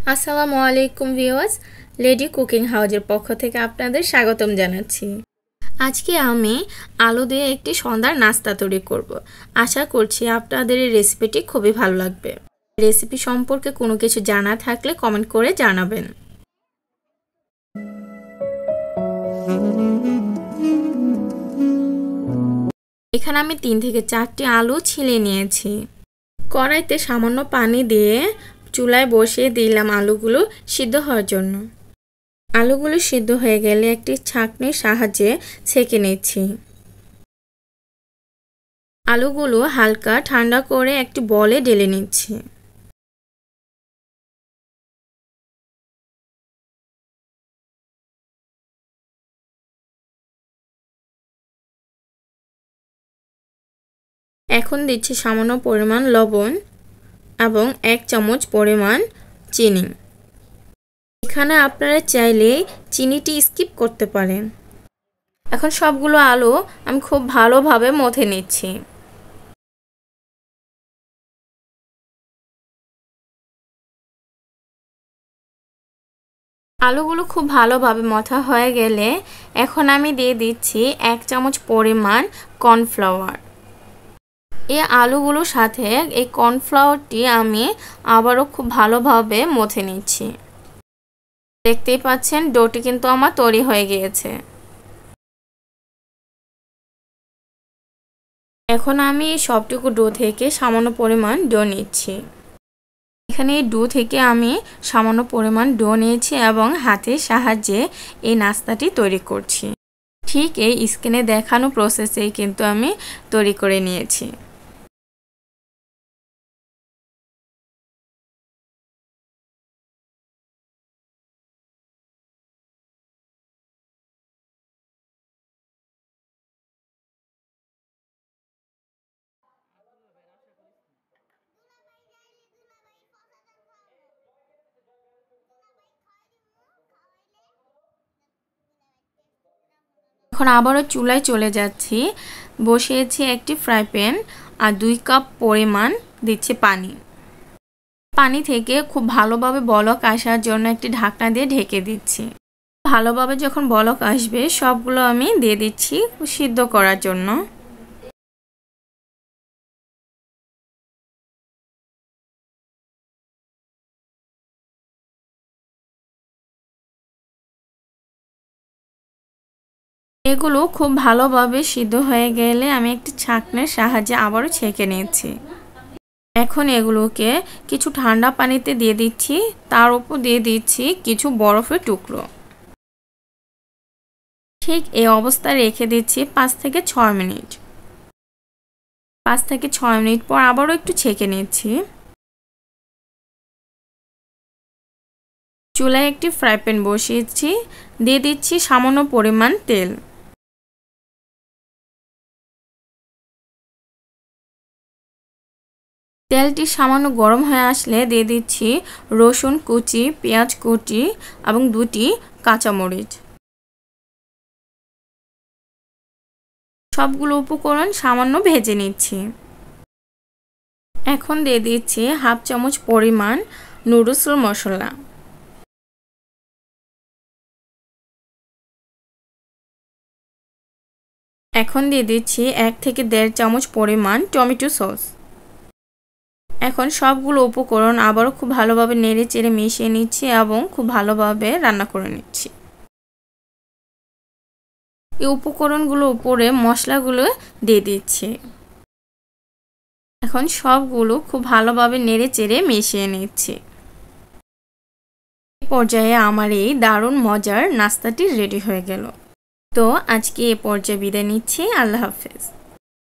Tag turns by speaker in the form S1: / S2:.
S1: আসসালামু আলাইকুম viewers, lady cooking হাউজের পক্ষ থেকে আপনাদের স্বাগতম জানাচ্ছি। আজকে আমি আলু দিয়ে একটি সন্ধ্যার নাস্তা তৈরি করব। আশা করছি আপনাদের এই রেসিপিটি খুবই ভালো লাগবে। রেসিপি সম্পর্কে কোনো কিছু জানা থাকলে কমেন্ট করে জানাবেন। এখানে আমি 3 থেকে 4টি আলু ছিলে নিয়েছি। কড়াইতে সামান্য পানি দিয়ে চুলায় বসিয়ে দিলাম আলুগুলো সিদ্ধ হওয়ার জন্য। আলুগুলো সিদ্ধ হয়ে গেলে একটি ছাঁকনির সাহায্যে ছেঁকে নিচ্ছি। আলুগুলো হালকা ঠান্ডা করে একটি বলে ঢেলে নিচ্ছি। এখন দিচ্ছি সামান্য পরিমাণ লবণ এবং 1 চামচ পরিমাণ চিনি। এখানে আপনারা চাইলে চিনিটি স্কিপ করতে পারেন। এখন সবগুলো আলু আমি খুব ভালোভাবে মথে নিচ্ছি। আলুগুলো খুব ভালোভাবে মথা হয়ে গেলে এখন আমি দিয়ে দিচ্ছি 1 চামচ পরিমাণ কর্নফ্লাওয়ার। এই আলুগুলোর সাথে এই কর্নফ্লাওয়ারটি আমি আবারও খুব ভালোভাবে মথে নিচ্ছি। দেখতেই পাচ্ছেন ডোটি কিন্তু আমার তৈরি হয়ে গিয়েছে। এখন আমি সবটুকু ডো থেকে সামান্য পরিমাণ ডো নিচ্ছি। এখানে এই ডো থেকে আমি সামান্য পরিমাণ ডো নিয়েছি এবং হাতের সাহায্যে এই নাস্তাটি তৈরি করছি। ঠিক এই স্ক্রিনে দেখানো প্রসেসেই কিন্তু আমি তৈরি করে নিয়েছি। এখন আবারও চুলায় চলে যাচ্ছি। বসিয়েছি একটি ফ্রাই প্যান আর 2 কাপ পরিমাণ দিচ্ছি পানি। পানি থেকে খুব ভালোভাবে বলক আসার জন্য একটি ঢাকনা দিয়ে ঢেকে দিচ্ছি। ভালোভাবে যখন বলক আসবে সবগুলো আমি দিয়ে দিচ্ছি সিদ্ধ করার জন্য। এগুলো খুব ভালোভাবে সিদ্ধ হয়ে গেলে আমি একটি ছাঁকনির সাহায্যে আবারও ছেঁকে নিয়েছি। এখন এগুলোকে কিছু ঠান্ডা পানিতে দিয়ে দিচ্ছি, তার উপর দিয়ে দিচ্ছি কিছু বরফের টুকরো। ঠিক এই অবস্থায় রেখে দিচ্ছি 5 থেকে 6 মিনিট। 5 থেকে 6 মিনিট পর আবারও একটু ছেঁকে নিচ্ছি। চুলায় একটি ফ্রাই প্যান বসিয়েছি, দিয়ে দিচ্ছি সামান্য পরিমাণ তেল। তেলটি সামান্য গরম হয়ে আসলে দিয়ে দিচ্ছি রসুন কুচি, পেঁয়াজ কুচি এবং 2টি কাঁচামরিচ। সবগুলো উপকরণ সামান্য ভেজে নিচ্ছি। এখন দিয়ে দিচ্ছি 1/2 চামচ পরিমাণ নুডলস মশলা। এখন দিয়ে দিচ্ছি 1 থেকে 1.5 চামচ পরিমাণ টমেটো সস। এখন সবগুলো উপকরণ আবারও খুব ভালোভাবে নেড়ে চেড়ে মিশিয়ে নিচ্ছি এবং খুব ভালোভাবে রান্না করে নিচ্ছি। এই উপকরণগুলো উপরে মশলাগুলো দিয়ে দিচ্ছি। এখন সবগুলো খুব ভালোভাবে নেড়ে চেড়ে মিশিয়ে নিচ্ছি। এই পর্যায়ে আমার এই দারুণ মজার নাস্তাটি রেডি হয়ে গেল। তো আজকে এই পর্যায়ে বিদায় নিচ্ছি। আল্লাহ হাফেজ।